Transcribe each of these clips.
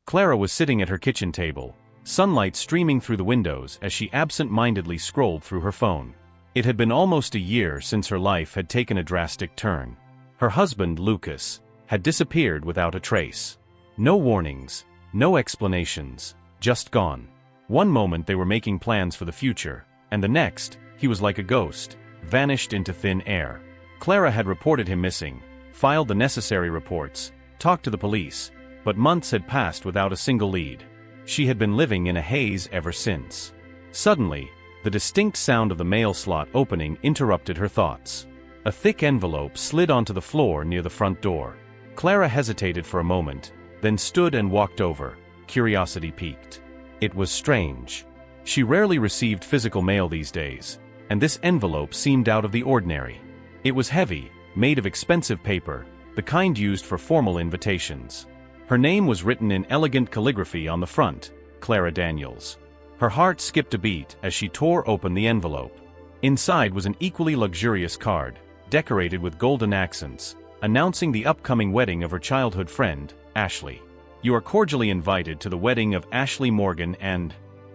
Clara was sitting at her kitchen table, sunlight streaming through the windows as she absent-mindedly scrolled through her phone. It had been almost a year since her life had taken a drastic turn. Her husband, Lucas, had disappeared without a trace. No warnings, no explanations, just gone. One moment they were making plans for the future, and the next, he was like a ghost, vanished into thin air. Clara had reported him missing, filed the necessary reports, talked to the police, but months had passed without a single lead. She had been living in a haze ever since. Suddenly, the distinct sound of the mail slot opening interrupted her thoughts. A thick envelope slid onto the floor near the front door. Clara hesitated for a moment, then stood and walked over, curiosity piqued. It was strange. She rarely received physical mail these days, and this envelope seemed out of the ordinary. It was heavy, made of expensive paper, the kind used for formal invitations. Her name was written in elegant calligraphy on the front, Clara Daniels. Her heart skipped a beat as she tore open the envelope. Inside was an equally luxurious card, decorated with golden accents, announcing the upcoming wedding of her childhood friend, Ashley. You are cordially invited to the wedding of Ashley Morgan and...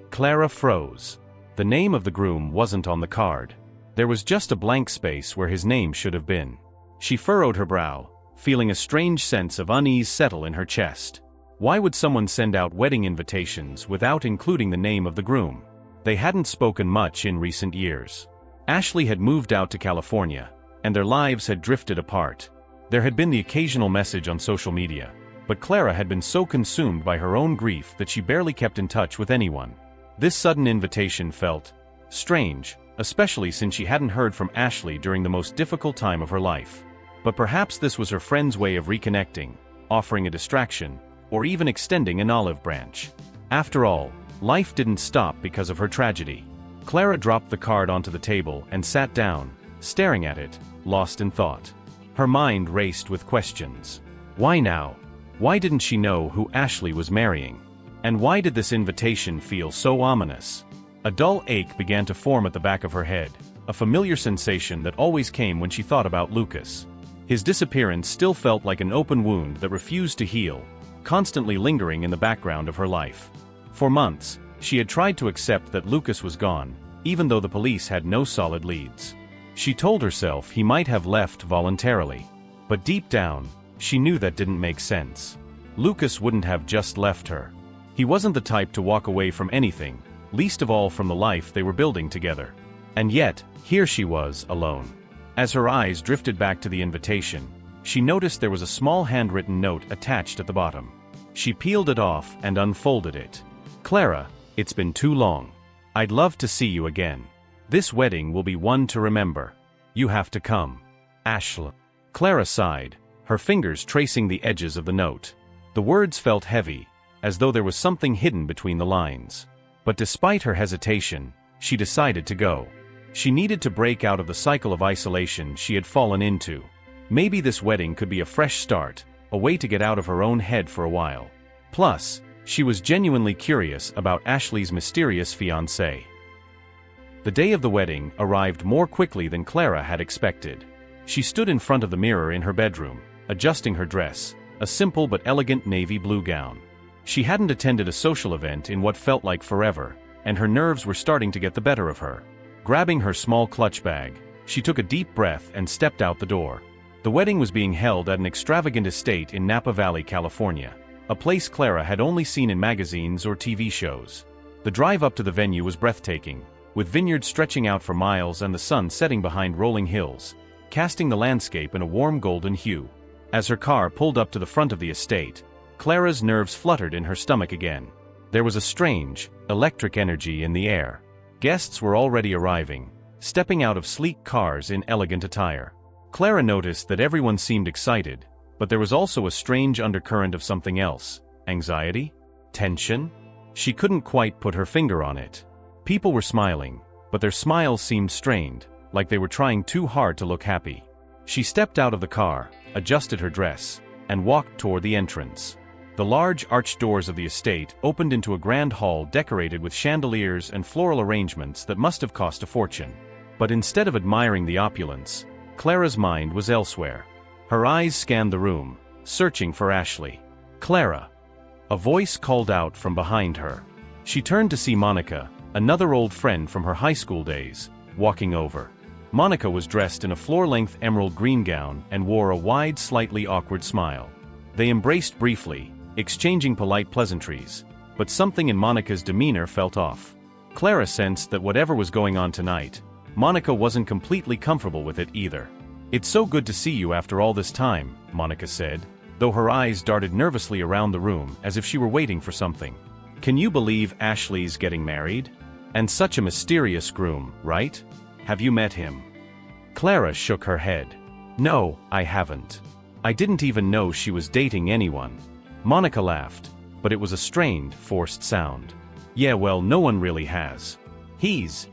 Clara froze. The name of the groom wasn't on the card. There was just a blank space where his name should have been. She furrowed her brow, feeling a strange sense of unease settle in her chest. Why would someone send out wedding invitations without including the name of the groom? They hadn't spoken much in recent years. Ashley had moved out to California, and their lives had drifted apart. There had been the occasional message on social media, but Clara had been so consumed by her own grief that she barely kept in touch with anyone. This sudden invitation felt strange, especially since she hadn't heard from Ashley during the most difficult time of her life. But perhaps this was her friend's way of reconnecting, offering a distraction, or even extending an olive branch. After all, life didn't stop because of her tragedy. Clara dropped the card onto the table and sat down, staring at it, lost in thought. Her mind raced with questions. Why now? Why didn't she know who Ashley was marrying? And why did this invitation feel so ominous? A dull ache began to form at the back of her head, a familiar sensation that always came when she thought about Lucas. His disappearance still felt like an open wound that refused to heal, constantly lingering in the background of her life. For months, she had tried to accept that Lucas was gone, even though the police had no solid leads. She told herself he might have left voluntarily. But deep down, she knew that didn't make sense. Lucas wouldn't have just left her. He wasn't the type to walk away from anything, least of all from the life they were building together. And yet, here she was, alone. As her eyes drifted back to the invitation, she noticed there was a small handwritten note attached at the bottom. She peeled it off and unfolded it. Clara, it's been too long. I'd love to see you again. This wedding will be one to remember. You have to come. Ashley. Clara sighed, her fingers tracing the edges of the note. The words felt heavy, as though there was something hidden between the lines. But despite her hesitation, she decided to go. She needed to break out of the cycle of isolation she had fallen into. Maybe this wedding could be a fresh start, a way to get out of her own head for a while. Plus, she was genuinely curious about Ashley's mysterious fiancé. The day of the wedding arrived more quickly than Clara had expected. She stood in front of the mirror in her bedroom, adjusting her dress, a simple but elegant navy blue gown. She hadn't attended a social event in what felt like forever, and her nerves were starting to get the better of her. Grabbing her small clutch bag, she took a deep breath and stepped out the door. The wedding was being held at an extravagant estate in Napa Valley, California, a place Clara had only seen in magazines or TV shows. The drive up to the venue was breathtaking, with vineyards stretching out for miles and the sun setting behind rolling hills, casting the landscape in a warm golden hue. As her car pulled up to the front of the estate, Clara's nerves fluttered in her stomach again. There was a strange, electric energy in the air. Guests were already arriving, stepping out of sleek cars in elegant attire. Clara noticed that everyone seemed excited, but there was also a strange undercurrent of something else. Anxiety? Tension? She couldn't quite put her finger on it. People were smiling, but their smiles seemed strained, like they were trying too hard to look happy. She stepped out of the car, adjusted her dress, and walked toward the entrance. The large arched doors of the estate opened into a grand hall decorated with chandeliers and floral arrangements that must have cost a fortune. But instead of admiring the opulence, Clara's mind was elsewhere. Her eyes scanned the room, searching for Ashley. Clara. A voice called out from behind her. She turned to see Monica, another old friend from her high school days, walking over. Monica was dressed in a floor-length emerald green gown and wore a wide, slightly awkward smile. They embraced briefly, exchanging polite pleasantries, but something in Monica's demeanor felt off. Clara sensed that whatever was going on tonight, Monica wasn't completely comfortable with it either. "It's so good to see you after all this time," Monica said, though her eyes darted nervously around the room as if she were waiting for something. "Can you believe Ashley's getting married? And such a mysterious groom, right? Have you met him?" Clara shook her head. "No, I haven't. I didn't even know she was dating anyone." Monica laughed, but it was a strained, forced sound. "Yeah, well, no one really has. He's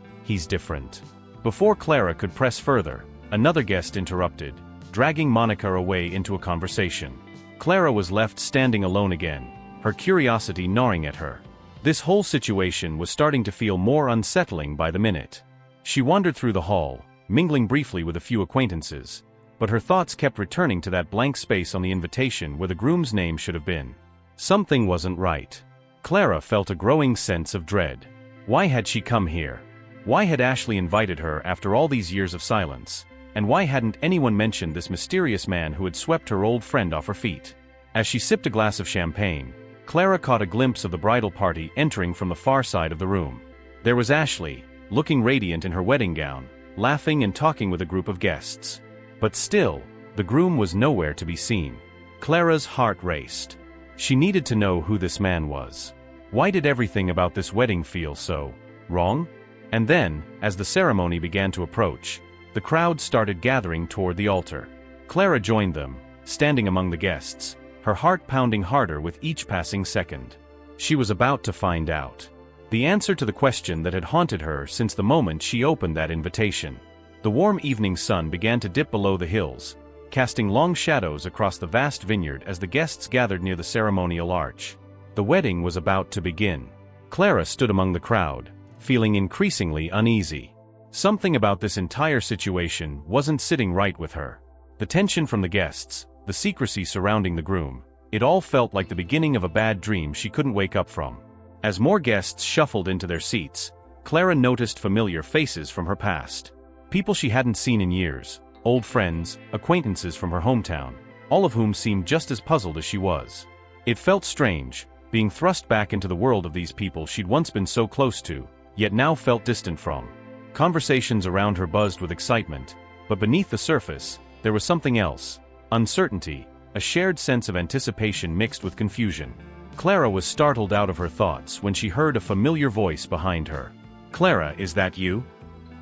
different." Before Clara could press further, another guest interrupted, dragging Monica away into a conversation. Clara was left standing alone again, her curiosity gnawing at her. This whole situation was starting to feel more unsettling by the minute. She wandered through the hall, mingling briefly with a few acquaintances, but her thoughts kept returning to that blank space on the invitation where the groom's name should have been. Something wasn't right. Clara felt a growing sense of dread. Why had she come here? Why had Ashley invited her after all these years of silence? And why hadn't anyone mentioned this mysterious man who had swept her old friend off her feet? As she sipped a glass of champagne, Clara caught a glimpse of the bridal party entering from the far side of the room. There was Ashley, looking radiant in her wedding gown, laughing and talking with a group of guests. But still, the groom was nowhere to be seen. Clara's heart raced. She needed to know who this man was. Why did everything about this wedding feel so wrong? And then, as the ceremony began to approach, the crowd started gathering toward the altar. Clara joined them, standing among the guests, her heart pounding harder with each passing second. She was about to find out the answer to the question that had haunted her since the moment she opened that invitation. The warm evening sun began to dip below the hills, casting long shadows across the vast vineyard as the guests gathered near the ceremonial arch. The wedding was about to begin. Clara stood among the crowd, feeling increasingly uneasy. Something about this entire situation wasn't sitting right with her. The tension from the guests, the secrecy surrounding the groom, it all felt like the beginning of a bad dream she couldn't wake up from. As more guests shuffled into their seats, Clara noticed familiar faces from her past. People she hadn't seen in years, old friends, acquaintances from her hometown, all of whom seemed just as puzzled as she was. It felt strange, being thrust back into the world of these people she'd once been so close to, yet now felt distant from. Conversations around her buzzed with excitement, but beneath the surface, there was something else. Uncertainty, a shared sense of anticipation mixed with confusion. Clara was startled out of her thoughts when she heard a familiar voice behind her. "Clara, is that you?"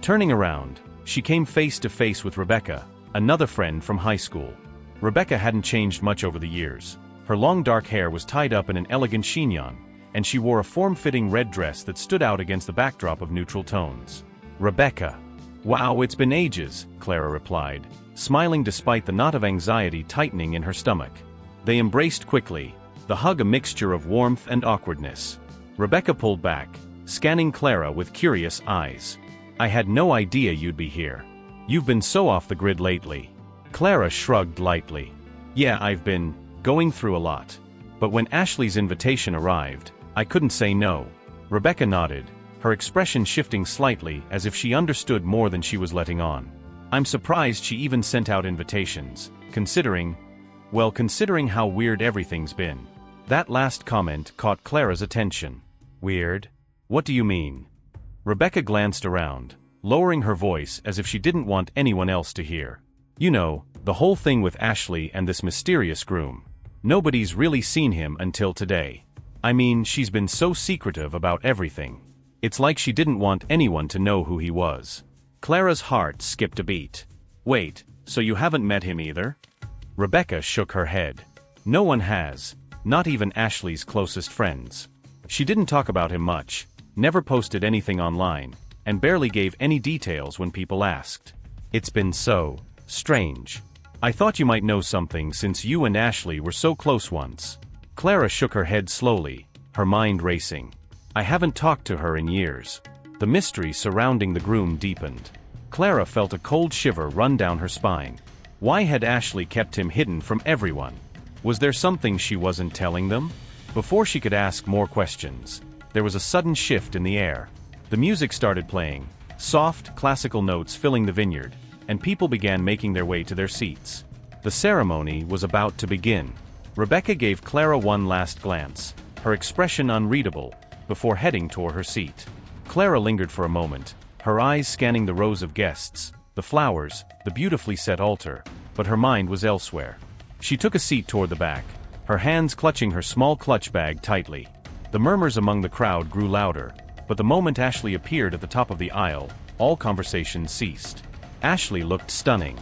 Turning around, she came face to face with Rebecca, another friend from high school. Rebecca hadn't changed much over the years. Her long dark hair was tied up in an elegant chignon, and she wore a form-fitting red dress that stood out against the backdrop of neutral tones. "Rebecca." "Wow, it's been ages," Clara replied, smiling despite the knot of anxiety tightening in her stomach. They embraced quickly, the hug a mixture of warmth and awkwardness. Rebecca pulled back, scanning Clara with curious eyes. "I had no idea you'd be here. You've been so off the grid lately." Clara shrugged lightly. "Yeah, I've been going through a lot. But when Ashley's invitation arrived, I couldn't say no." Rebecca nodded, her expression shifting slightly as if she understood more than she was letting on. "I'm surprised she even sent out invitations, considering how weird everything's been." That last comment caught Clara's attention. "Weird? What do you mean?" Rebecca glanced around, lowering her voice as if she didn't want anyone else to hear. "You know, the whole thing with Ashley and this mysterious groom. Nobody's really seen him until today. I mean, she's been so secretive about everything. It's like she didn't want anyone to know who he was." Clara's heart skipped a beat. "Wait, so you haven't met him either?" Rebecca shook her head. "No one has, not even Ashley's closest friends. She didn't talk about him much, never posted anything online, and barely gave any details when people asked. It's been so strange. I thought you might know something since you and Ashley were so close once." Clara shook her head slowly, her mind racing. "I haven't talked to her in years." The mystery surrounding the groom deepened. Clara felt a cold shiver run down her spine. Why had Ashley kept him hidden from everyone? Was there something she wasn't telling them? Before she could ask more questions, there was a sudden shift in the air. The music started playing, soft, classical notes filling the vineyard, and people began making their way to their seats. The ceremony was about to begin. Rebecca gave Clara one last glance, her expression unreadable, before heading toward her seat. Clara lingered for a moment, her eyes scanning the rows of guests, the flowers, the beautifully set altar, but her mind was elsewhere. She took a seat toward the back, her hands clutching her small clutch bag tightly. The murmurs among the crowd grew louder, but the moment Ashley appeared at the top of the aisle, all conversation ceased. Ashley looked stunning.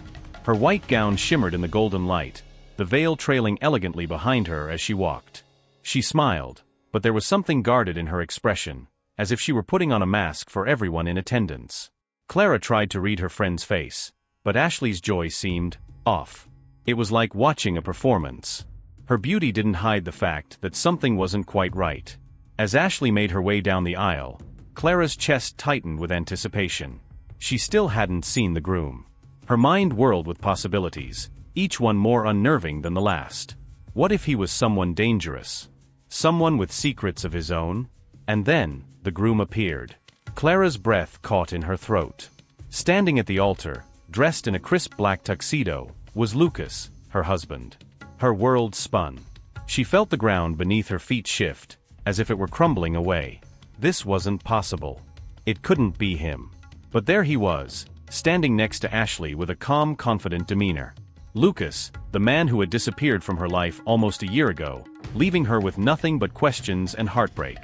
Her white gown shimmered in the golden light, the veil trailing elegantly behind her as she walked. She smiled, but there was something guarded in her expression, as if she were putting on a mask for everyone in attendance. Clara tried to read her friend's face, but Ashley's joy seemed off. It was like watching a performance. Her beauty didn't hide the fact that something wasn't quite right. As Ashley made her way down the aisle, Clara's chest tightened with anticipation. She still hadn't seen the groom. Her mind whirled with possibilities, each one more unnerving than the last. What if he was someone dangerous? Someone with secrets of his own? And then, the groom appeared. Clara's breath caught in her throat. Standing at the altar, dressed in a crisp black tuxedo, was Lucas, her husband. Her world spun. She felt the ground beneath her feet shift, as if it were crumbling away. This wasn't possible. It couldn't be him. But there he was, standing next to Ashley with a calm, confident demeanor. Lucas, the man who had disappeared from her life almost a year ago, leaving her with nothing but questions and heartbreak.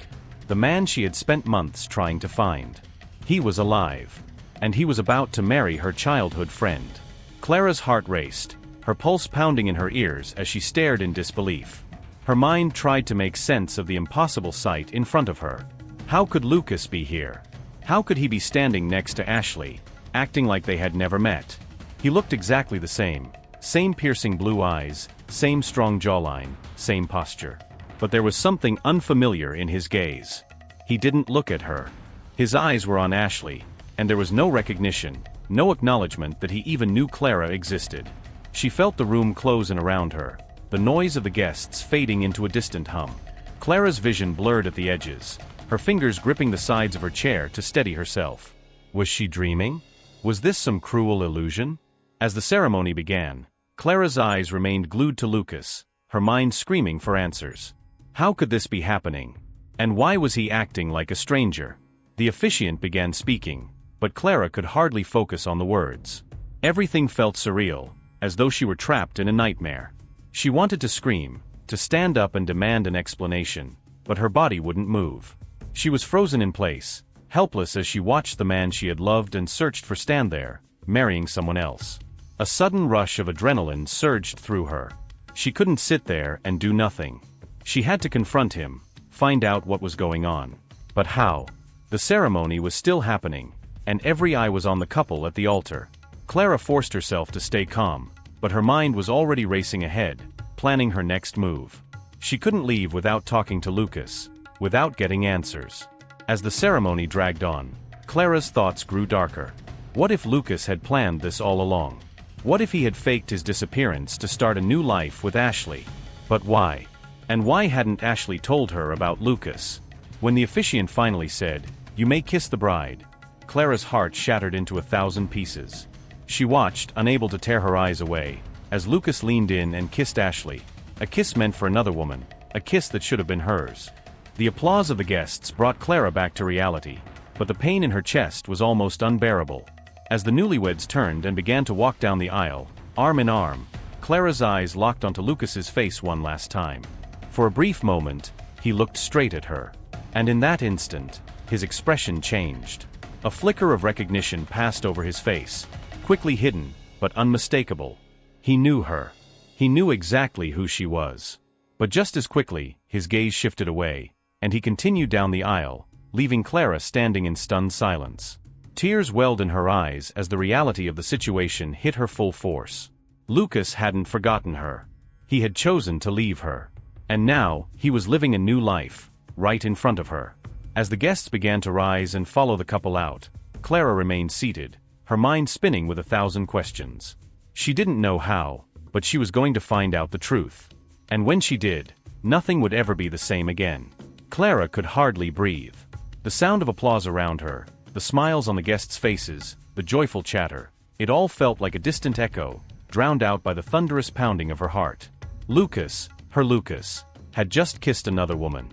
The man she had spent months trying to find. He was alive. And he was about to marry her childhood friend. Clara's heart raced, her pulse pounding in her ears as she stared in disbelief. Her mind tried to make sense of the impossible sight in front of her. How could Lucas be here? How could he be standing next to Ashley, acting like they had never met? He looked exactly the same. Same piercing blue eyes, same strong jawline, same posture. But there was something unfamiliar in his gaze. He didn't look at her. His eyes were on Ashley, and there was no recognition, no acknowledgement that he even knew Clara existed. She felt the room close in around her, the noise of the guests fading into a distant hum. Clara's vision blurred at the edges, her fingers gripping the sides of her chair to steady herself. Was she dreaming? Was this some cruel illusion? As the ceremony began, Clara's eyes remained glued to Lucas, her mind screaming for answers. How could this be happening? And why was he acting like a stranger? The officiant began speaking, but Clara could hardly focus on the words. Everything felt surreal, as though she were trapped in a nightmare. She wanted to scream, to stand up and demand an explanation, but her body wouldn't move. She was frozen in place, helpless as she watched the man she had loved and searched for stand there, marrying someone else. A sudden rush of adrenaline surged through her. She couldn't sit there and do nothing. She had to confront him, find out what was going on. But how? The ceremony was still happening, and every eye was on the couple at the altar. Clara forced herself to stay calm, but her mind was already racing ahead, planning her next move. She couldn't leave without talking to Lucas, without getting answers. As the ceremony dragged on, Clara's thoughts grew darker. What if Lucas had planned this all along? What if he had faked his disappearance to start a new life with Ashley? But why? And why hadn't Ashley told her about Lucas? When the officiant finally said, "You may kiss the bride," Clara's heart shattered into 1,000 pieces. She watched, unable to tear her eyes away, as Lucas leaned in and kissed Ashley, a kiss meant for another woman, a kiss that should have been hers. The applause of the guests brought Clara back to reality, but the pain in her chest was almost unbearable. As the newlyweds turned and began to walk down the aisle, arm in arm, Clara's eyes locked onto Lucas's face one last time. For a brief moment, he looked straight at her. And in that instant, his expression changed. A flicker of recognition passed over his face, quickly hidden, but unmistakable. He knew her. He knew exactly who she was. But just as quickly, his gaze shifted away, and he continued down the aisle, leaving Clara standing in stunned silence. Tears welled in her eyes as the reality of the situation hit her full force. Lucas hadn't forgotten her. He had chosen to leave her. And now, he was living a new life, right in front of her. As the guests began to rise and follow the couple out, Clara remained seated, her mind spinning with 1,000 questions. She didn't know how, but she was going to find out the truth. And when she did, Nothing would ever be the same again. Clara could hardly breathe. The sound of applause around her, the smiles on the guests' faces, the joyful chatter, it all felt like a distant echo, drowned out by the thunderous pounding of her heart. Lucas, her Lucas, had just kissed another woman.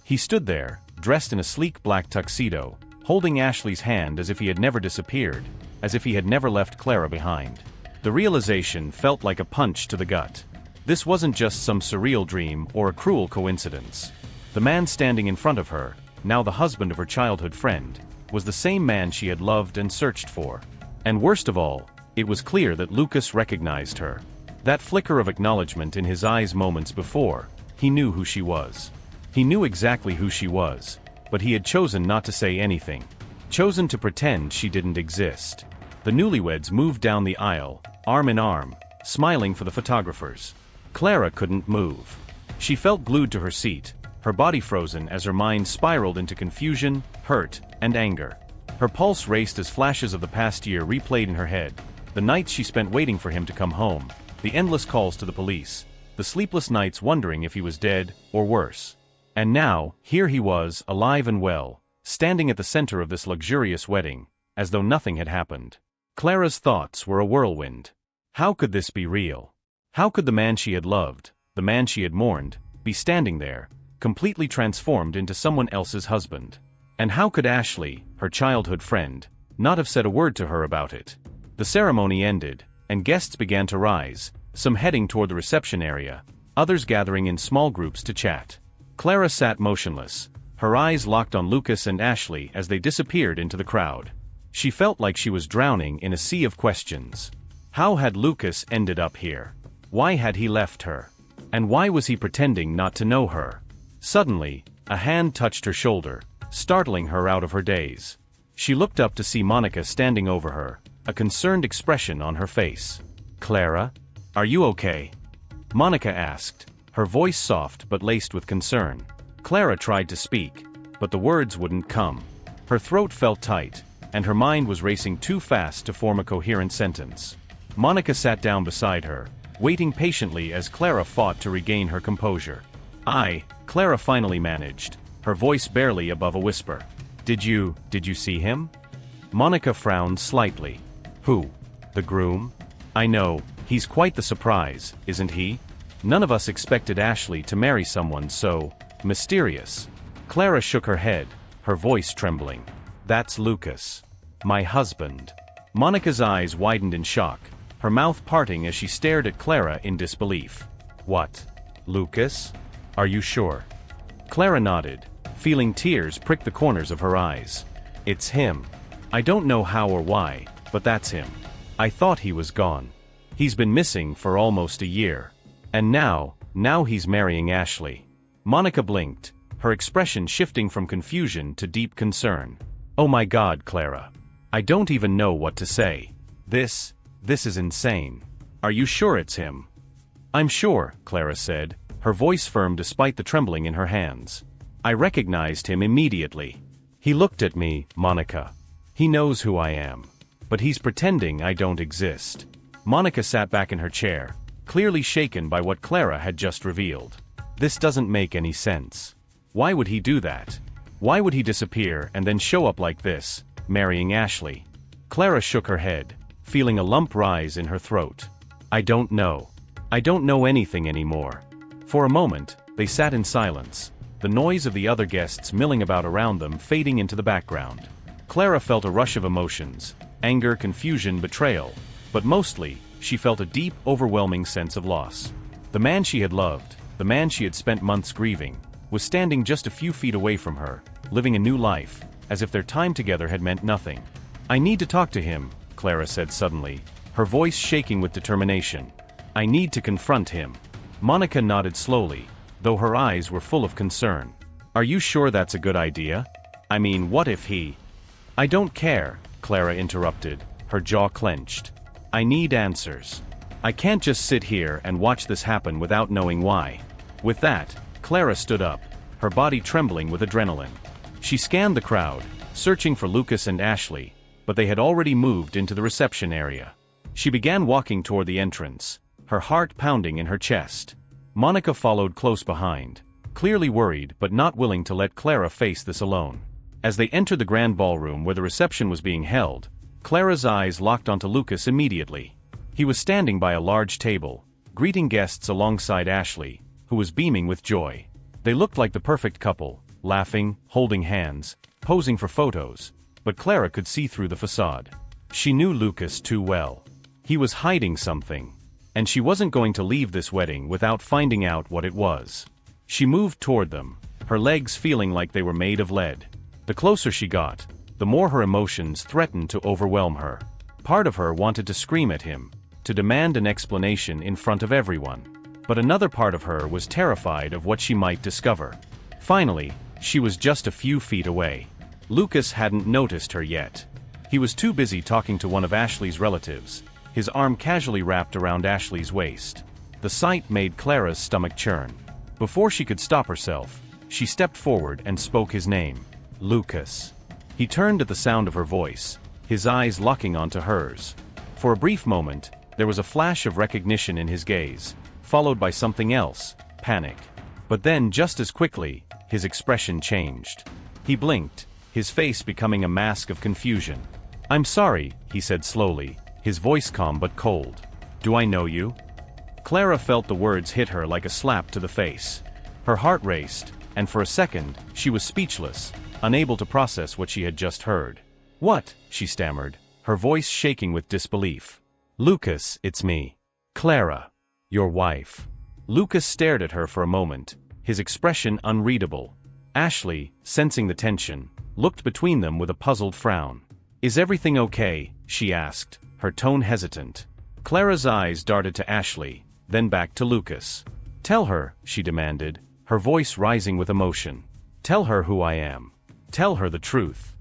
He stood there, dressed in a sleek black tuxedo, holding Ashley's hand as if he had never disappeared, as if he had never left Clara behind. The realization felt like a punch to the gut. This wasn't just some surreal dream or a cruel coincidence. The man standing in front of her, now the husband of her childhood friend, was the same man she had loved and searched for. And worst of all, it was clear that Lucas recognized her. That flicker of acknowledgement in his eyes moments before, he knew who she was. He knew exactly who she was, but he had chosen not to say anything. Chosen to pretend she didn't exist. The newlyweds moved down the aisle, arm in arm, smiling for the photographers. Clara couldn't move. She felt glued to her seat, her body frozen as her mind spiraled into confusion, hurt, and anger. Her pulse raced as flashes of the past year replayed in her head. The nights she spent waiting for him to come home, the endless calls to the police, the sleepless nights wondering if he was dead, or worse. And now, here he was, alive and well, standing at the center of this luxurious wedding, as though nothing had happened. Clara's thoughts were a whirlwind. How could this be real? How could the man she had loved, the man she had mourned, be standing there, completely transformed into someone else's husband? And how could Ashley, her childhood friend, not have said a word to her about it? The ceremony ended, and guests began to rise, some heading toward the reception area, others gathering in small groups to chat. Clara sat motionless, her eyes locked on Lucas and Ashley as they disappeared into the crowd. She felt like she was drowning in a sea of questions. How had Lucas ended up here? Why had he left her? And why was he pretending not to know her? Suddenly, a hand touched her shoulder, startling her out of her daze. She looked up to see Monica standing over her, a concerned expression on her face. "Clara? Are you okay?" Monica asked, her voice soft but laced with concern. Clara tried to speak, but the words wouldn't come. Her throat felt tight, and her mind was racing too fast to form a coherent sentence. Monica sat down beside her, waiting patiently as Clara fought to regain her composure. Clara finally managed, her voice barely above a whisper. Did you see him?" Monica frowned slightly. "Who? The groom? I know, he's quite the surprise, isn't he? None of us expected Ashley to marry someone so mysterious." Clara shook her head, her voice trembling. "That's Lucas. My husband." Monica's eyes widened in shock, her mouth parting as she stared at Clara in disbelief. "What? Lucas? Are you sure?" Clara nodded, feeling tears prick the corners of her eyes. "It's him. I don't know how or why, but that's him. I thought he was gone. He's been missing for almost a year. And now he's marrying Ashley." Monica blinked, her expression shifting from confusion to deep concern. "Oh my God, Clara. I don't even know what to say. This is insane. Are you sure it's him?" "I'm sure," Clara said, her voice firm despite the trembling in her hands. "I recognized him immediately. He looked at me, Monica. He knows who I am. But he's pretending I don't exist." Monica sat back in her chair, clearly shaken by what Clara had just revealed. This doesn't make any sense. Why would he do that? Why would he disappear and then show up like this, marrying Ashley? Clara shook her head, feeling a lump rise in her throat. "I don't know. I don't know anything anymore." For a moment, they sat in silence, the noise of the other guests milling about around them fading into the background. Clara felt a rush of emotions, anger, confusion, betrayal, but mostly, she felt a deep, overwhelming sense of loss. The man she had loved, the man she had spent months grieving, was standing just a few feet away from her, living a new life, as if their time together had meant nothing. "I need to talk to him," Clara said suddenly, her voice shaking with determination. "I need to confront him." Monica nodded slowly, though her eyes were full of concern. "Are you sure that's a good idea? I mean, what if he—" "I don't care," Clara interrupted, her jaw clenched. "I need answers. I can't just sit here and watch this happen without knowing why." With that, Clara stood up, her body trembling with adrenaline. She scanned the crowd, searching for Lucas and Ashley, but they had already moved into the reception area. She began walking toward the entrance, her heart pounding in her chest. Monica followed close behind, clearly worried but not willing to let Clara face this alone. As they entered the grand ballroom where the reception was being held, Clara's eyes locked onto Lucas immediately. He was standing by a large table, greeting guests alongside Ashley, who was beaming with joy. They looked like the perfect couple, laughing, holding hands, posing for photos, but Clara could see through the facade. She knew Lucas too well. He was hiding something, and she wasn't going to leave this wedding without finding out what it was. She moved toward them, her legs feeling like they were made of lead. The closer she got, the more her emotions threatened to overwhelm her. Part of her wanted to scream at him, to demand an explanation in front of everyone. But another part of her was terrified of what she might discover. Finally, she was just a few feet away. Lucas hadn't noticed her yet. He was too busy talking to one of Ashley's relatives, his arm casually wrapped around Ashley's waist. The sight made Clara's stomach churn. Before she could stop herself, she stepped forward and spoke his name. Lucas. He turned at the sound of her voice, his eyes locking onto hers. For a brief moment, there was a flash of recognition in his gaze, followed by something else, panic. But then, just as quickly, his expression changed. He blinked, his face becoming a mask of confusion. "I'm sorry," he said slowly, his voice calm but cold. "Do I know you?" Clara felt the words hit her like a slap to the face. Her heart raced, and for a second, she was speechless, unable to process what she had just heard. "What?" she stammered, her voice shaking with disbelief. "Lucas, it's me. Clara. Your wife." Lucas stared at her for a moment, his expression unreadable. Ashley, sensing the tension, looked between them with a puzzled frown. "Is everything okay?" she asked, her tone hesitant. Clara's eyes darted to Ashley, then back to Lucas. "Tell her," she demanded, her voice rising with emotion. "Tell her who I am. Tell her the truth."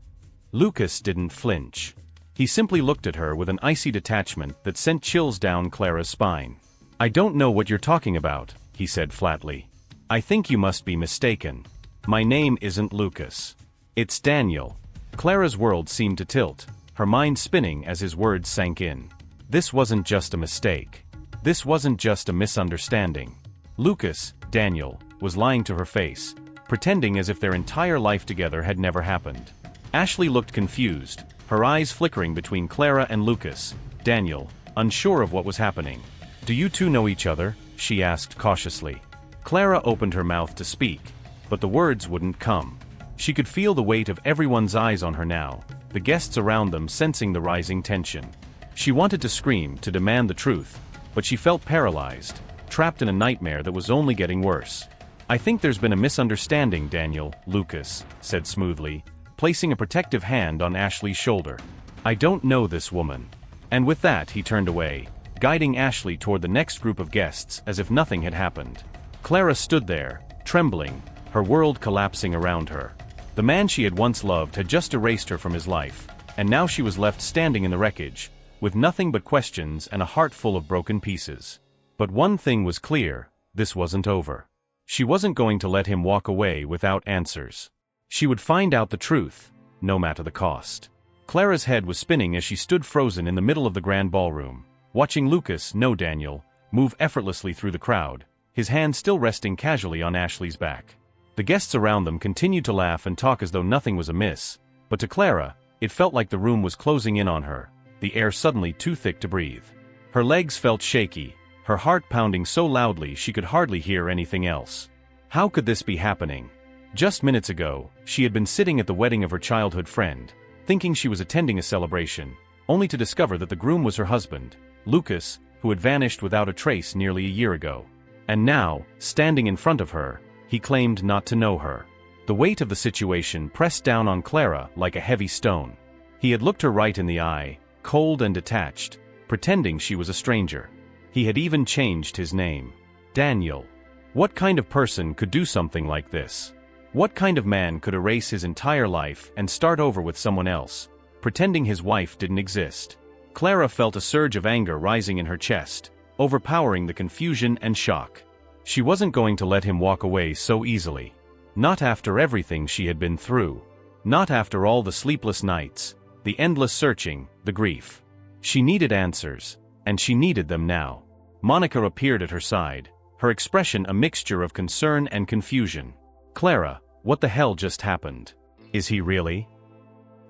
Lucas didn't flinch. He simply looked at her with an icy detachment that sent chills down Clara's spine. "I don't know what you're talking about," he said flatly. "I think you must be mistaken. My name isn't Lucas. It's Daniel." Clara's world seemed to tilt, her mind spinning as his words sank in. This wasn't just a mistake. This wasn't just a misunderstanding. Lucas, Daniel, was lying to her face, pretending as if their entire life together had never happened. Ashley looked confused, her eyes flickering between Clara and Lucas. Daniel, unsure of what was happening. "Do you two know each other?" she asked cautiously. Clara opened her mouth to speak, but the words wouldn't come. She could feel the weight of everyone's eyes on her now, the guests around them sensing the rising tension. She wanted to scream, to demand the truth, but she felt paralyzed, trapped in a nightmare that was only getting worse. "I think there's been a misunderstanding, Daniel," Lucas said smoothly, placing a protective hand on Ashley's shoulder. "I don't know this woman." And with that he turned away, guiding Ashley toward the next group of guests as if nothing had happened. Clara stood there, trembling, her world collapsing around her. The man she had once loved had just erased her from his life, and now she was left standing in the wreckage, with nothing but questions and a heart full of broken pieces. But one thing was clear, this wasn't over. She wasn't going to let him walk away without answers. She would find out the truth, no matter the cost. Clara's head was spinning as she stood frozen in the middle of the grand ballroom, watching Lucas, no Daniel, move effortlessly through the crowd, his hand still resting casually on Ashley's back. The guests around them continued to laugh and talk as though nothing was amiss, but to Clara, it felt like the room was closing in on her, the air suddenly too thick to breathe. Her legs felt shaky, her heart pounding so loudly she could hardly hear anything else. How could this be happening? Just minutes ago, she had been sitting at the wedding of her childhood friend, thinking she was attending a celebration, only to discover that the groom was her husband, Lucas, who had vanished without a trace nearly a year ago. And now, standing in front of her, he claimed not to know her. The weight of the situation pressed down on Clara like a heavy stone. He had looked her right in the eye, cold and detached, pretending she was a stranger. He had even changed his name. Daniel. What kind of person could do something like this? What kind of man could erase his entire life and start over with someone else, pretending his wife didn't exist? Clara felt a surge of anger rising in her chest, overpowering the confusion and shock. She wasn't going to let him walk away so easily. Not after everything she had been through. Not after all the sleepless nights, the endless searching, the grief. She needed answers, and she needed them now. Monica appeared at her side, her expression a mixture of concern and confusion. "Clara, what the hell just happened? Is he really?"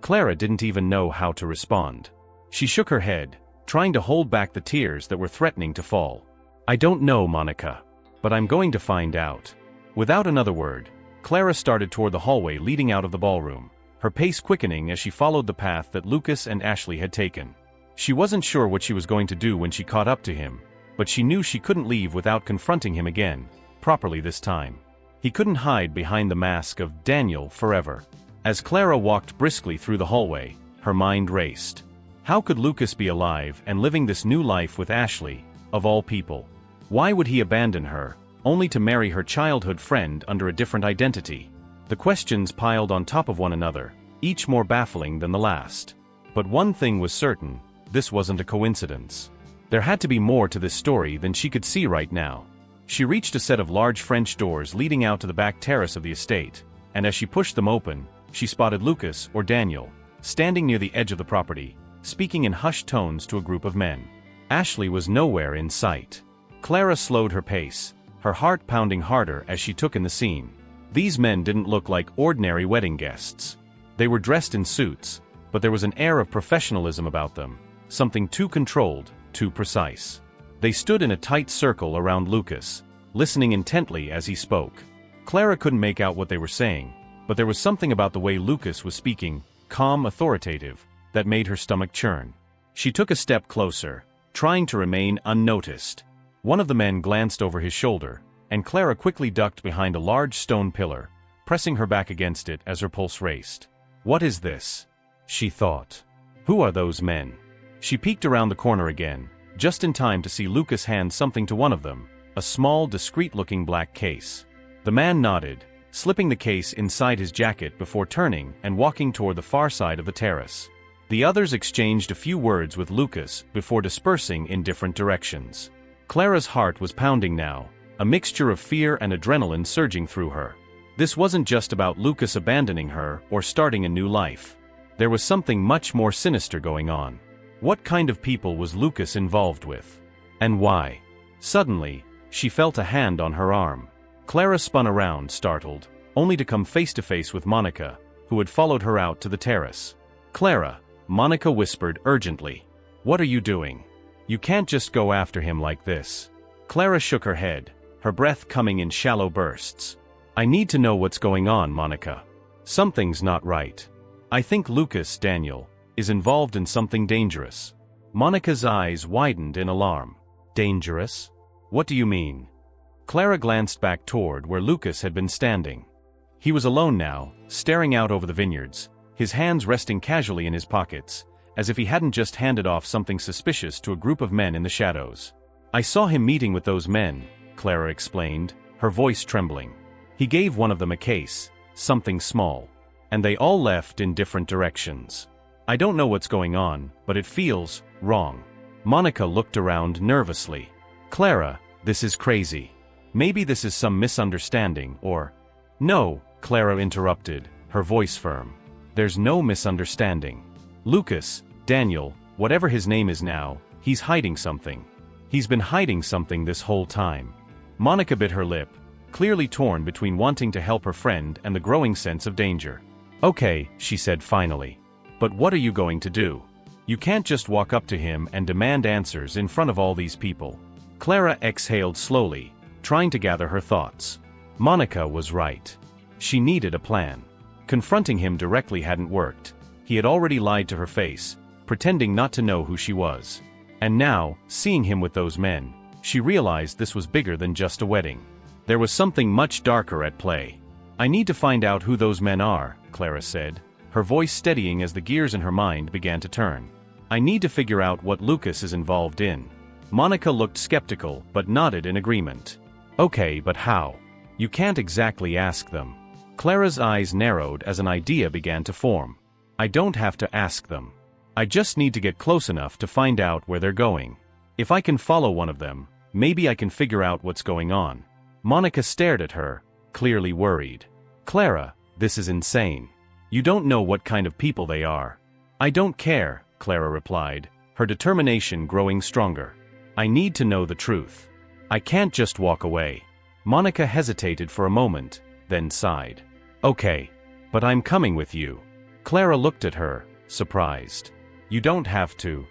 Clara didn't even know how to respond. She shook her head, trying to hold back the tears that were threatening to fall. "I don't know, Monica. But I'm going to find out." Without another word, Clara started toward the hallway leading out of the ballroom, her pace quickening as she followed the path that Lucas and Ashley had taken. She wasn't sure what she was going to do when she caught up to him, but she knew she couldn't leave without confronting him again, properly this time. He couldn't hide behind the mask of Daniel forever. As Clara walked briskly through the hallway, her mind raced. How could Lucas be alive and living this new life with Ashley, of all people? Why would he abandon her, only to marry her childhood friend under a different identity? The questions piled on top of one another, each more baffling than the last. But one thing was certain, this wasn't a coincidence. There had to be more to this story than she could see right now. She reached a set of large French doors leading out to the back terrace of the estate, and as she pushed them open, she spotted Lucas, or Daniel, standing near the edge of the property, speaking in hushed tones to a group of men. Ashley was nowhere in sight. Clara slowed her pace, her heart pounding harder as she took in the scene. These men didn't look like ordinary wedding guests. They were dressed in suits, but there was an air of professionalism about them, something too controlled, too precise. They stood in a tight circle around Lucas, listening intently as he spoke. Clara couldn't make out what they were saying, but there was something about the way Lucas was speaking, calm, authoritative, that made her stomach churn. She took a step closer, trying to remain unnoticed. One of the men glanced over his shoulder, and Clara quickly ducked behind a large stone pillar, pressing her back against it as her pulse raced. "What is this?" she thought. "Who are those men?" She peeked around the corner again, just in time to see Lucas hand something to one of them, a small, discreet-looking black case. The man nodded, slipping the case inside his jacket before turning and walking toward the far side of the terrace. The others exchanged a few words with Lucas before dispersing in different directions. Clara's heart was pounding now, a mixture of fear and adrenaline surging through her. This wasn't just about Lucas abandoning her or starting a new life. There was something much more sinister going on. What kind of people was Lucas involved with? And why? Suddenly, she felt a hand on her arm. Clara spun around, startled, only to come face to face with Monica, who had followed her out to the terrace. "Clara," Monica whispered urgently. "What are you doing? You can't just go after him like this." Clara shook her head, her breath coming in shallow bursts. "I need to know what's going on, Monica. Something's not right. I think Lucas, Daniel, is involved in something dangerous." Monica's eyes widened in alarm. "Dangerous? What do you mean?" Clara glanced back toward where Lucas had been standing. He was alone now, staring out over the vineyards, his hands resting casually in his pockets, as if he hadn't just handed off something suspicious to a group of men in the shadows. "I saw him meeting with those men," Clara explained, her voice trembling. "He gave one of them a case, something small. And they all left in different directions. I don't know what's going on, but it feels wrong." Monica looked around nervously. "Clara, this is crazy. Maybe this is some misunderstanding or—" "No," Clara interrupted, her voice firm. "There's no misunderstanding. Lucas, Daniel, whatever his name is now, he's hiding something. He's been hiding something this whole time." Monica bit her lip, clearly torn between wanting to help her friend and the growing sense of danger. "Okay," she said finally. "But what are you going to do? You can't just walk up to him and demand answers in front of all these people." Clara exhaled slowly, trying to gather her thoughts. Monica was right. She needed a plan. Confronting him directly hadn't worked. He had already lied to her face, pretending not to know who she was. And now, seeing him with those men, she realized this was bigger than just a wedding. There was something much darker at play. "I need to find out who those men are," Clara said, her voice steadying as the gears in her mind began to turn. "I need to figure out what Lucas is involved in." Monica looked skeptical but nodded in agreement. "Okay, but how? You can't exactly ask them." Clara's eyes narrowed as an idea began to form. "I don't have to ask them. I just need to get close enough to find out where they're going. If I can follow one of them, maybe I can figure out what's going on." Monica stared at her, clearly worried. "Clara, this is insane. You don't know what kind of people they are." "I don't care," Clara replied, her determination growing stronger. "I need to know the truth. I can't just walk away. Monica hesitated for a moment, then sighed. Okay. But I'm coming with you. Clara looked at her, surprised. You don't have to.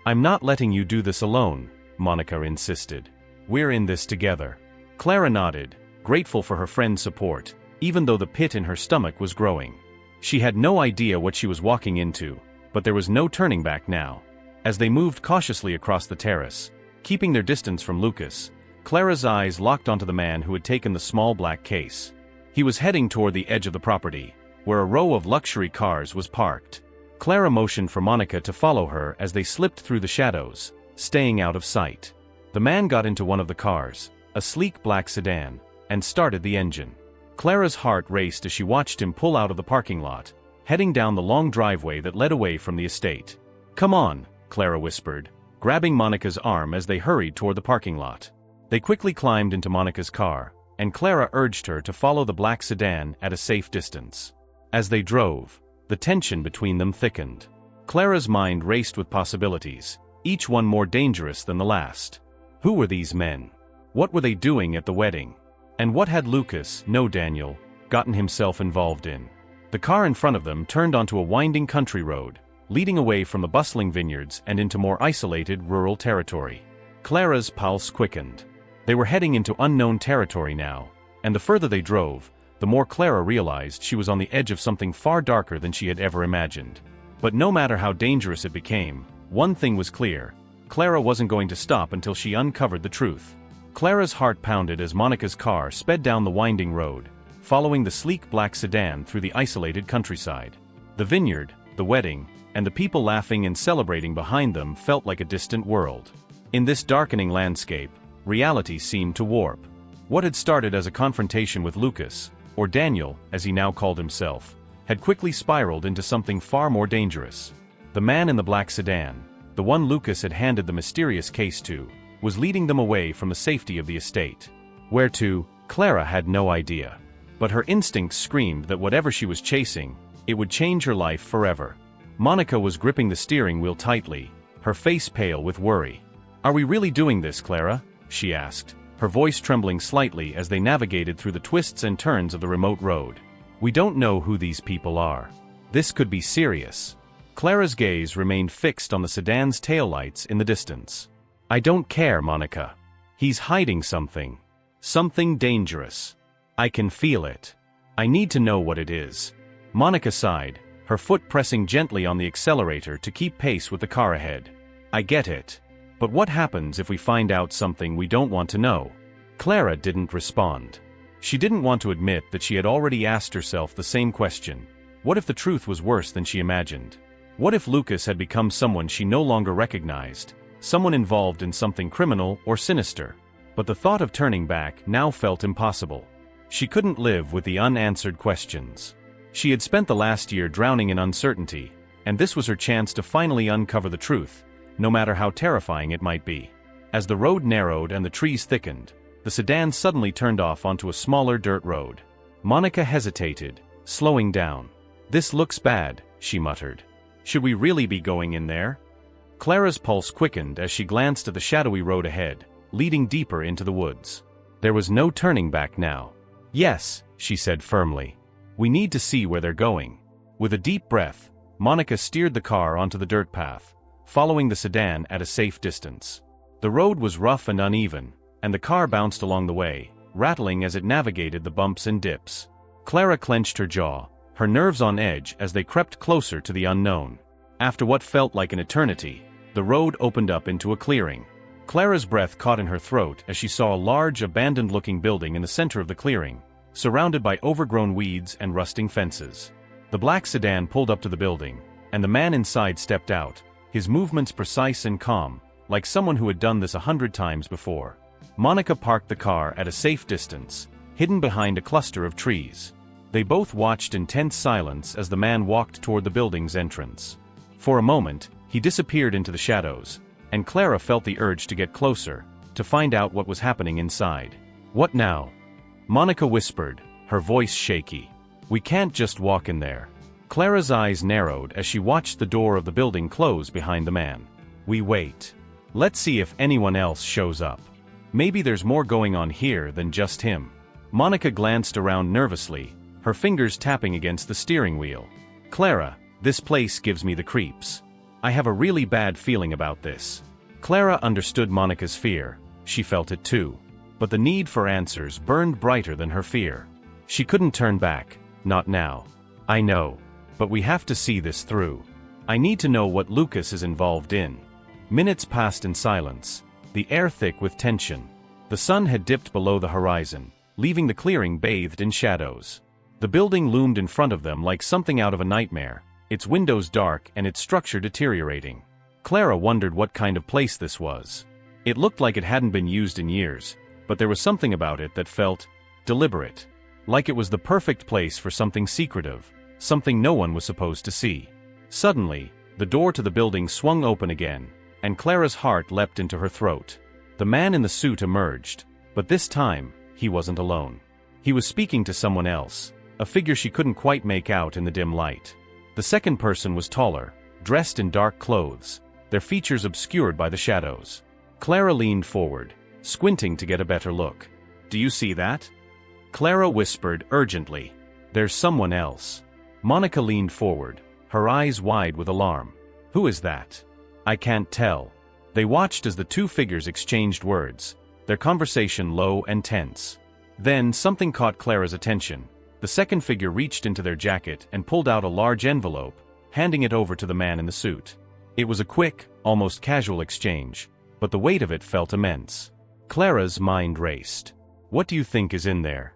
I'm not letting you do this alone, Monica insisted. We're in this together. Clara nodded, grateful for her friend's support, even though the pit in her stomach was growing. She had no idea what she was walking into, but there was no turning back now. As they moved cautiously across the terrace, keeping their distance from Lucas, Clara's eyes locked onto the man who had taken the small black case. He was heading toward the edge of the property, where a row of luxury cars was parked. Clara motioned for Monica to follow her as they slipped through the shadows, staying out of sight. The man got into one of the cars, a sleek black sedan, and started the engine. Clara's heart raced as she watched him pull out of the parking lot, heading down the long driveway that led away from the estate. Come on, Clara whispered, grabbing Monica's arm as they hurried toward the parking lot. They quickly climbed into Monica's car, and Clara urged her to follow the black sedan at a safe distance. As they drove, the tension between them thickened. Clara's mind raced with possibilities, each one more dangerous than the last. Who were these men? What were they doing at the wedding? And what had Lucas, no Daniel, gotten himself involved in? The car in front of them turned onto a winding country road, leading away from the bustling vineyards and into more isolated rural territory. Clara's pulse quickened. They were heading into unknown territory now, and the further they drove, the more Clara realized she was on the edge of something far darker than she had ever imagined. But no matter how dangerous it became, one thing was clear: Clara wasn't going to stop until she uncovered the truth. Clara's heart pounded as Monica's car sped down the winding road, following the sleek black sedan through the isolated countryside. The vineyard, the wedding, and the people laughing and celebrating behind them felt like a distant world. In this darkening landscape, reality seemed to warp. What had started as a confrontation with Lucas, or Daniel, as he now called himself, had quickly spiraled into something far more dangerous. The man in the black sedan, the one Lucas had handed the mysterious case to, was leading them away from the safety of the estate. Where to, Clara had no idea. But her instincts screamed that whatever she was chasing, it would change her life forever. Monica was gripping the steering wheel tightly, her face pale with worry. "Are we really doing this, Clara?" she asked, her voice trembling slightly as they navigated through the twists and turns of the remote road. "We don't know who these people are. This could be serious." Clara's gaze remained fixed on the sedan's taillights in the distance. "I don't care, Monica. He's hiding something. Something dangerous. I can feel it. I need to know what it is." Monica sighed, her foot pressing gently on the accelerator to keep pace with the car ahead. "I get it. But what happens if we find out something we don't want to know?" Clara didn't respond. She didn't want to admit that she had already asked herself the same question. What if the truth was worse than she imagined? What if Lucas had become someone she no longer recognized, someone involved in something criminal or sinister? But the thought of turning back now felt impossible. She couldn't live with the unanswered questions. She had spent the last year drowning in uncertainty, and this was her chance to finally uncover the truth, no matter how terrifying it might be. As the road narrowed and the trees thickened, the sedan suddenly turned off onto a smaller dirt road. Monica hesitated, slowing down. "This looks bad," she muttered. "Should we really be going in there?" Clara's pulse quickened as she glanced at the shadowy road ahead, leading deeper into the woods. There was no turning back now. "Yes," she said firmly. "We need to see where they're going." With a deep breath, Monica steered the car onto the dirt path, following the sedan at a safe distance. The road was rough and uneven, and the car bounced along the way, rattling as it navigated the bumps and dips. Clara clenched her jaw, her nerves on edge as they crept closer to the unknown. After what felt like an eternity, the road opened up into a clearing. Clara's breath caught in her throat as she saw a large, abandoned-looking building in the center of the clearing, surrounded by overgrown weeds and rusting fences. The black sedan pulled up to the building, and the man inside stepped out, his movements precise and calm, like someone who had done this 100 times before. Monica parked the car at a safe distance, hidden behind a cluster of trees. They both watched in tense silence as the man walked toward the building's entrance. For a moment, he disappeared into the shadows, and Clara felt the urge to get closer, to find out what was happening inside. "What now?" Monica whispered, her voice shaky. "We can't just walk in there." Clara's eyes narrowed as she watched the door of the building close behind the man. "We wait. Let's see if anyone else shows up." Maybe there's more going on here than just him. Monica glanced around nervously, her fingers tapping against the steering wheel. Clara, this place gives me the creeps. I have a really bad feeling about this. Clara understood Monica's fear. She felt it too. But the need for answers burned brighter than her fear. She couldn't turn back, not now. I know. But we have to see this through. I need to know what Lucas is involved in. Minutes passed in silence, the air thick with tension. The sun had dipped below the horizon, leaving the clearing bathed in shadows. The building loomed in front of them like something out of a nightmare, its windows dark and its structure deteriorating. Clara wondered what kind of place this was. It looked like it hadn't been used in years, but there was something about it that felt deliberate. Like it was the perfect place for something secretive, something no one was supposed to see. Suddenly, the door to the building swung open again, and Clara's heart leapt into her throat. The man in the suit emerged, but this time, he wasn't alone. He was speaking to someone else, a figure she couldn't quite make out in the dim light. The second person was taller, dressed in dark clothes, their features obscured by the shadows. Clara leaned forward, squinting to get a better look. "Do you see that?" Clara whispered urgently. "There's someone else." Monica leaned forward, her eyes wide with alarm. "Who is that?" "I can't tell." They watched as the two figures exchanged words, their conversation low and tense. Then something caught Clara's attention. The second figure reached into their jacket and pulled out a large envelope, handing it over to the man in the suit. It was a quick, almost casual exchange, but the weight of it felt immense. Clara's mind raced. "What do you think is in there?"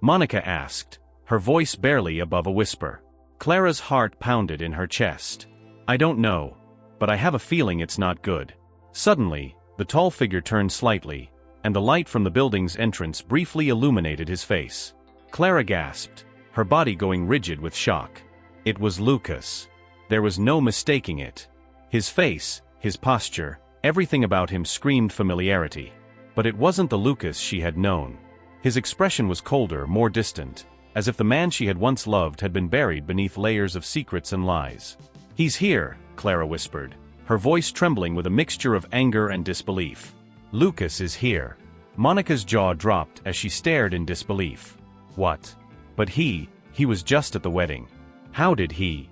Monica asked, her voice barely above a whisper. Clara's heart pounded in her chest. "I don't know, but I have a feeling it's not good." Suddenly, the tall figure turned slightly, and the light from the building's entrance briefly illuminated his face. Clara gasped, her body going rigid with shock. It was Lucas. There was no mistaking it. His face, his posture, everything about him screamed familiarity. But it wasn't the Lucas she had known. His expression was colder, more distant, as if the man she had once loved had been buried beneath layers of secrets and lies. "He's here," Clara whispered, her voice trembling with a mixture of anger and disbelief. "Lucas is here." Monica's jaw dropped as she stared in disbelief. What? But he was just at the wedding. How did he?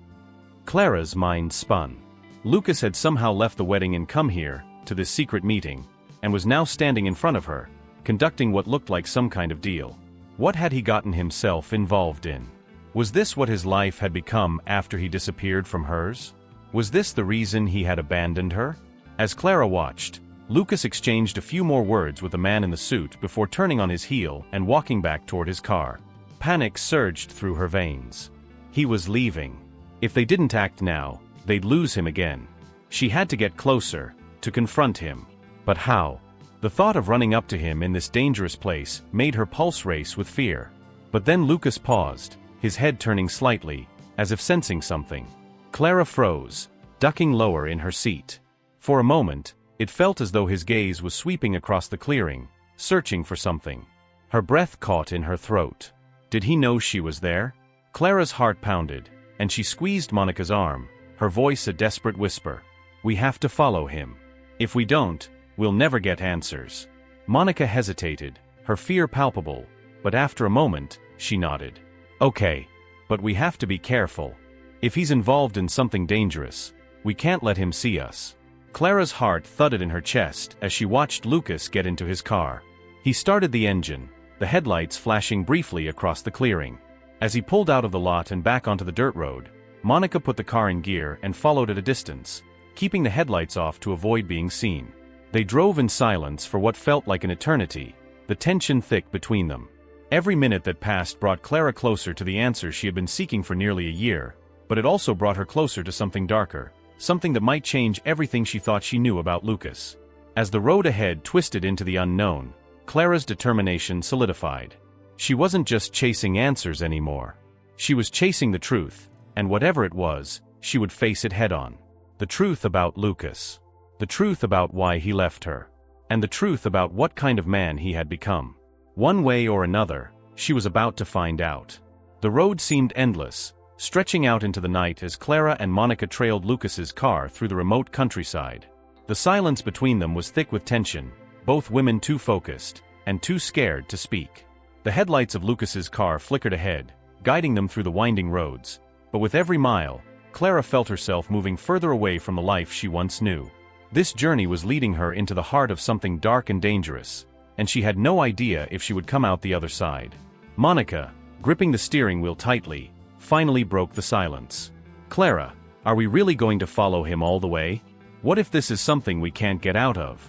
Clara's mind spun. Lucas had somehow left the wedding and come here, to this secret meeting, and was now standing in front of her, conducting what looked like some kind of deal. What had he gotten himself involved in? Was this what his life had become after he disappeared from hers? Was this the reason he had abandoned her? As Clara watched, Lucas exchanged a few more words with the man in the suit before turning on his heel and walking back toward his car. Panic surged through her veins. He was leaving. If they didn't act now, they'd lose him again. She had to get closer, to confront him. But how? The thought of running up to him in this dangerous place made her pulse race with fear. But then Lucas paused, his head turning slightly, as if sensing something. Clara froze, ducking lower in her seat. For a moment, it felt as though his gaze was sweeping across the clearing, searching for something. Her breath caught in her throat. Did he know she was there? Clara's heart pounded, and she squeezed Monica's arm, her voice a desperate whisper. "We have to follow him. If we don't, we'll never get answers." Monica hesitated, her fear palpable, but after a moment, she nodded. "Okay, but we have to be careful. If he's involved in something dangerous, we can't let him see us." Clara's heart thudded in her chest as she watched Lucas get into his car. He started the engine, the headlights flashing briefly across the clearing. As he pulled out of the lot and back onto the dirt road, Monica put the car in gear and followed at a distance, keeping the headlights off to avoid being seen. They drove in silence for what felt like an eternity, the tension thick between them. Every minute that passed brought Clara closer to the answer she had been seeking for nearly a year, but it also brought her closer to something darker, something that might change everything she thought she knew about Lucas. As the road ahead twisted into the unknown, Clara's determination solidified. She wasn't just chasing answers anymore. She was chasing the truth, and whatever it was, she would face it head-on. The truth about Lucas. The truth about why he left her. And the truth about what kind of man he had become. One way or another, she was about to find out. The road seemed endless, stretching out into the night as Clara and Monica trailed Lucas's car through the remote countryside. The silence between them was thick with tension, both women too focused, and too scared to speak. The headlights of Lucas's car flickered ahead, guiding them through the winding roads, but with every mile, Clara felt herself moving further away from the life she once knew. This journey was leading her into the heart of something dark and dangerous, and she had no idea if she would come out the other side. Monica, gripping the steering wheel tightly, finally broke the silence. "Clara, are we really going to follow him all the way? What if this is something we can't get out of?"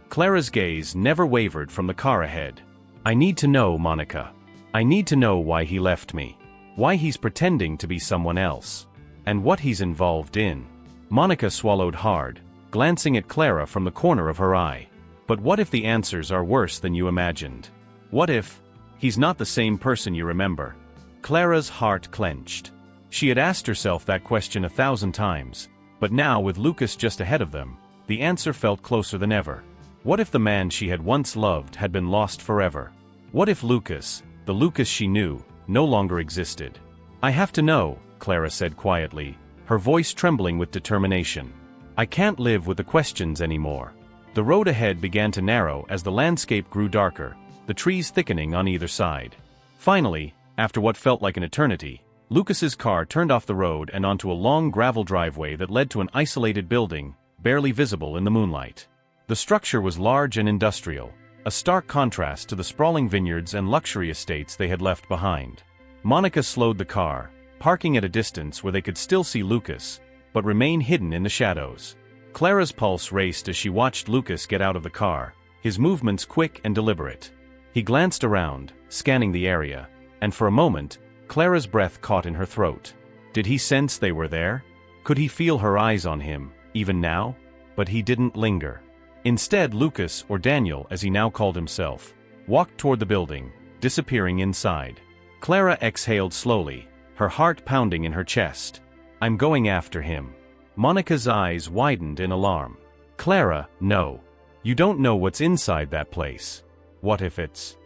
Clara's gaze never wavered from the car ahead. "I need to know, Monica. I need to know why he left me. Why he's pretending to be someone else. And what he's involved in." Monica swallowed hard, glancing at Clara from the corner of her eye. "But what if the answers are worse than you imagined? What if he's not the same person you remember?" Clara's heart clenched. She had asked herself that question 1,000 times, but now with Lucas just ahead of them, the answer felt closer than ever. What if the man she had once loved had been lost forever? What if Lucas, the Lucas she knew, no longer existed? "I have to know," Clara said quietly, her voice trembling with determination. "I can't live with the questions anymore." The road ahead began to narrow as the landscape grew darker, the trees thickening on either side. Finally, after what felt like an eternity, Lucas's car turned off the road and onto a long gravel driveway that led to an isolated building, barely visible in the moonlight. The structure was large and industrial, a stark contrast to the sprawling vineyards and luxury estates they had left behind. Monica slowed the car, parking at a distance where they could still see Lucas, but remain hidden in the shadows. Clara's pulse raced as she watched Lucas get out of the car, his movements quick and deliberate. He glanced around, scanning the area, and for a moment, Clara's breath caught in her throat. Did he sense they were there? Could he feel her eyes on him, even now? But he didn't linger. Instead, Lucas, or Daniel as he now called himself, walked toward the building, disappearing inside. Clara exhaled slowly, her heart pounding in her chest. "I'm going after him." Monica's eyes widened in alarm. "Clara, no. You don't know what's inside that place. What if it's—"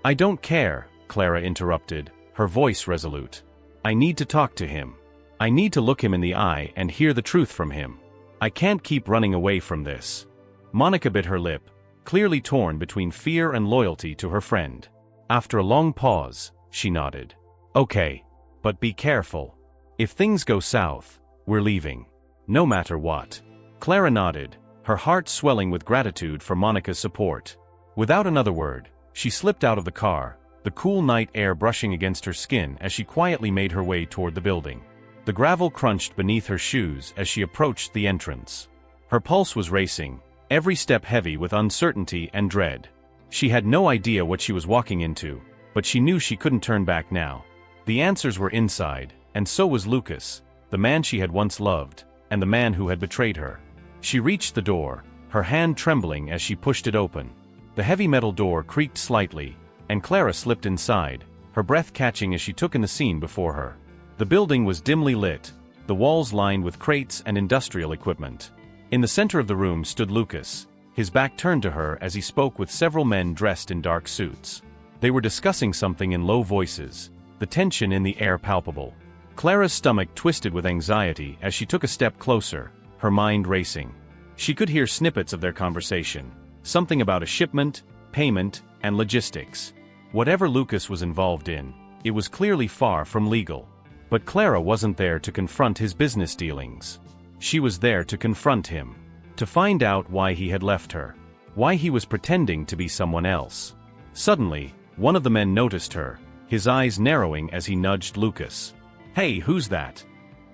"I don't care," Clara interrupted, her voice resolute. "I need to talk to him. I need to look him in the eye and hear the truth from him. I can't keep running away from this." Monica bit her lip, clearly torn between fear and loyalty to her friend. After a long pause, she nodded. "Okay. But be careful. If things go south, we're leaving. No matter what." Clara nodded, her heart swelling with gratitude for Monica's support. Without another word, she slipped out of the car, the cool night air brushing against her skin as she quietly made her way toward the building. The gravel crunched beneath her shoes as she approached the entrance. Her pulse was racing, every step heavy with uncertainty and dread. She had no idea what she was walking into, but she knew she couldn't turn back now. The answers were inside, and so was Lucas, the man she had once loved, and the man who had betrayed her. She reached the door, her hand trembling as she pushed it open. The heavy metal door creaked slightly, and Clara slipped inside, her breath catching as she took in the scene before her. The building was dimly lit, the walls lined with crates and industrial equipment. In the center of the room stood Lucas, his back turned to her as he spoke with several men dressed in dark suits. They were discussing something in low voices, the tension in the air palpable. Clara's stomach twisted with anxiety as she took a step closer, her mind racing. She could hear snippets of their conversation, something about a shipment, payment, and logistics. Whatever Lucas was involved in, it was clearly far from legal. But Clara wasn't there to confront his business dealings. She was there to confront him, to find out why he had left her, why he was pretending to be someone else. Suddenly, one of the men noticed her, his eyes narrowing as he nudged Lucas. "Hey, who's that?"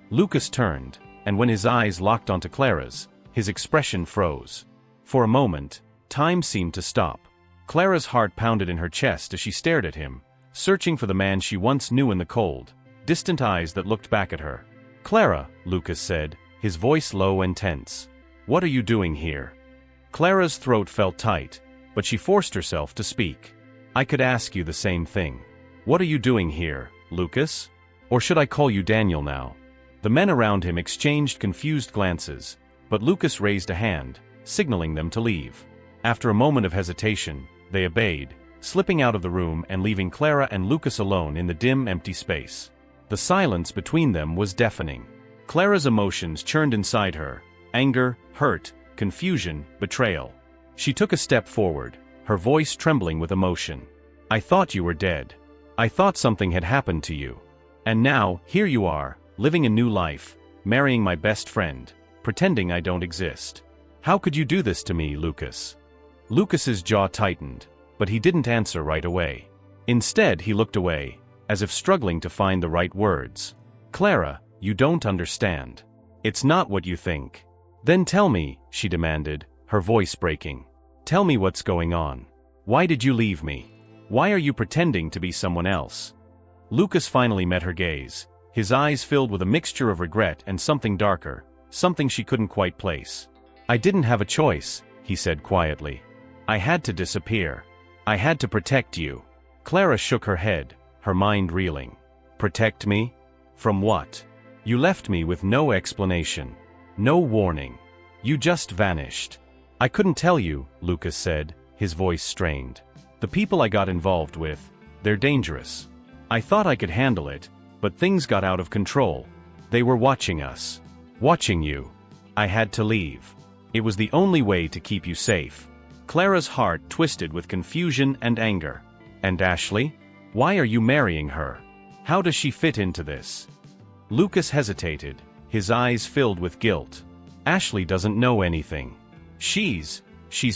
Lucas turned, and when his eyes locked onto Clara's, his expression froze. For a moment, time seemed to stop. Clara's heart pounded in her chest as she stared at him, searching for the man she once knew in the cold, distant eyes that looked back at her. "Clara," Lucas said, his voice low and tense. "What are you doing here?" Clara's throat felt tight, but she forced herself to speak. "I could ask you the same thing. What are you doing here, Lucas? Or should I call you Daniel now?" The men around him exchanged confused glances, but Lucas raised a hand, signaling them to leave. After a moment of hesitation, they obeyed, slipping out of the room and leaving Clara and Lucas alone in the dim, empty space. The silence between them was deafening. Clara's emotions churned inside her: anger, hurt, confusion, betrayal. She took a step forward, her voice trembling with emotion. I thought you were dead. I thought something had happened to you. And now, here you are, living a new life, marrying my best friend, pretending I don't exist. How could you do this to me, Lucas? Lucas's jaw tightened, but he didn't answer right away. Instead, he looked away, as if struggling to find the right words. Clara, you don't understand. It's not what you think. Then tell me, she demanded, her voice breaking. Tell me what's going on. Why did you leave me? Why are you pretending to be someone else? Lucas finally met her gaze, his eyes filled with a mixture of regret and something darker, something she couldn't quite place. I didn't have a choice, he said quietly. I had to disappear. I had to protect you. Clara shook her head, her mind reeling. Protect me? From what? You left me with no explanation. No warning. You just vanished. I couldn't tell you, Lucas said, his voice strained. The people I got involved with, they're dangerous. I thought I could handle it, but things got out of control. They were watching us. Watching you. I had to leave. It was the only way to keep you safe. Clara's heart twisted with confusion and anger. And Ashley? Why are you marrying her? How does she fit into this? Lucas hesitated, his eyes filled with guilt. Ashley doesn't know anything. She's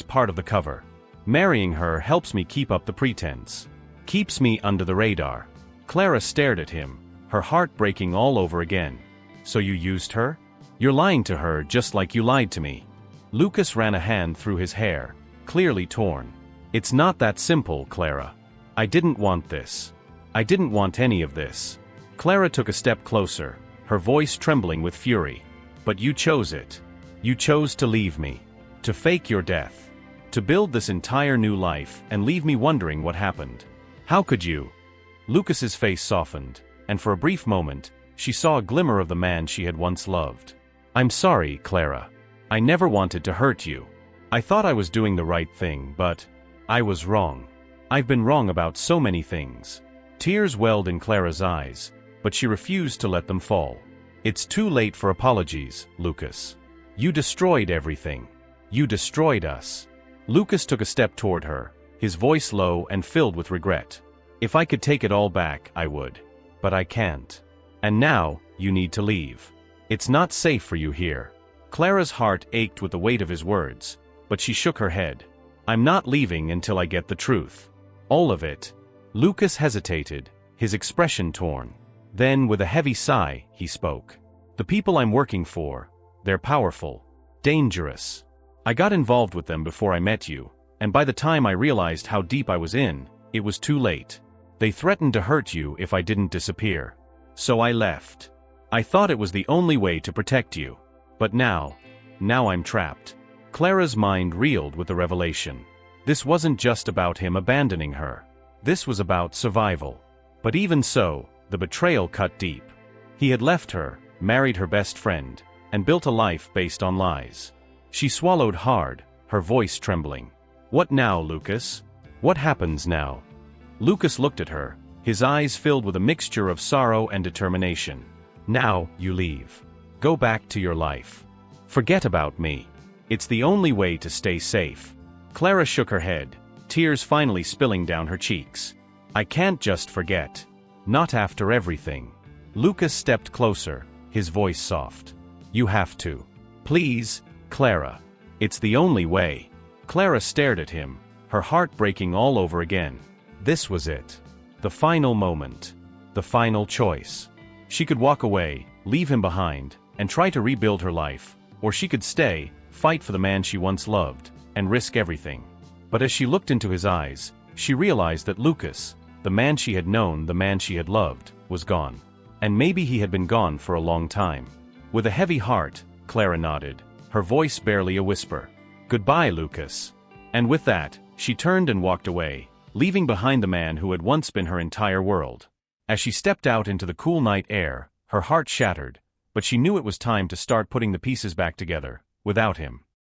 part of the cover. Marrying her helps me keep up the pretense. Keeps me under the radar. Clara stared at him, her heart breaking all over again. So you used her? You're lying to her just like you lied to me. Lucas ran a hand through his hair, clearly torn. It's not that simple, Clara. I didn't want this. I didn't want any of this. Clara took a step closer, her voice trembling with fury. But you chose it. You chose to leave me. To fake your death. To build this entire new life and leave me wondering what happened. How could you? Lucas's face softened, and for a brief moment, she saw a glimmer of the man she had once loved. I'm sorry, Clara. I never wanted to hurt you. I thought I was doing the right thing, but I was wrong. I've been wrong about so many things. Tears welled in Clara's eyes, but she refused to let them fall. It's too late for apologies, Lucas. You destroyed everything. You destroyed us. Lucas took a step toward her, his voice low and filled with regret. If I could take it all back, I would. But I can't. And now, you need to leave. It's not safe for you here. Clara's heart ached with the weight of his words, but she shook her head. I'm not leaving until I get the truth. All of it. Lucas hesitated, his expression torn. Then, with a heavy sigh, he spoke. The people I'm working for, they're powerful. Dangerous. I got involved with them before I met you, and by the time I realized how deep I was in, it was too late. They threatened to hurt you if I didn't disappear. So I left. I thought it was the only way to protect you. But now I'm trapped. Clara's mind reeled with the revelation. This wasn't just about him abandoning her. This was about survival. But even so, the betrayal cut deep. He had left her, married her best friend, and built a life based on lies. She swallowed hard, her voice trembling. What now, Lucas? What happens now? Lucas looked at her, his eyes filled with a mixture of sorrow and determination. Now, you leave. Go back to your life. Forget about me. It's the only way to stay safe. Clara shook her head, tears finally spilling down her cheeks. I can't just forget. Not after everything. Lucas stepped closer, his voice soft. You have to. Please, Clara. It's the only way. Clara stared at him, her heart breaking all over again. This was it. The final moment. The final choice. She could walk away, leave him behind, and try to rebuild her life, or she could stay, fight for the man she once loved, and risk everything. But as she looked into his eyes, she realized that Lucas, the man she had known, the man she had loved, was gone. And maybe he had been gone for a long time. With a heavy heart, Clara nodded, her voice barely a whisper. Goodbye, Lucas. And with that, she turned and walked away, leaving behind the man who had once been her entire world. As she stepped out into the cool night air, her heart shattered, but she knew it was time to start putting the pieces back together, without him.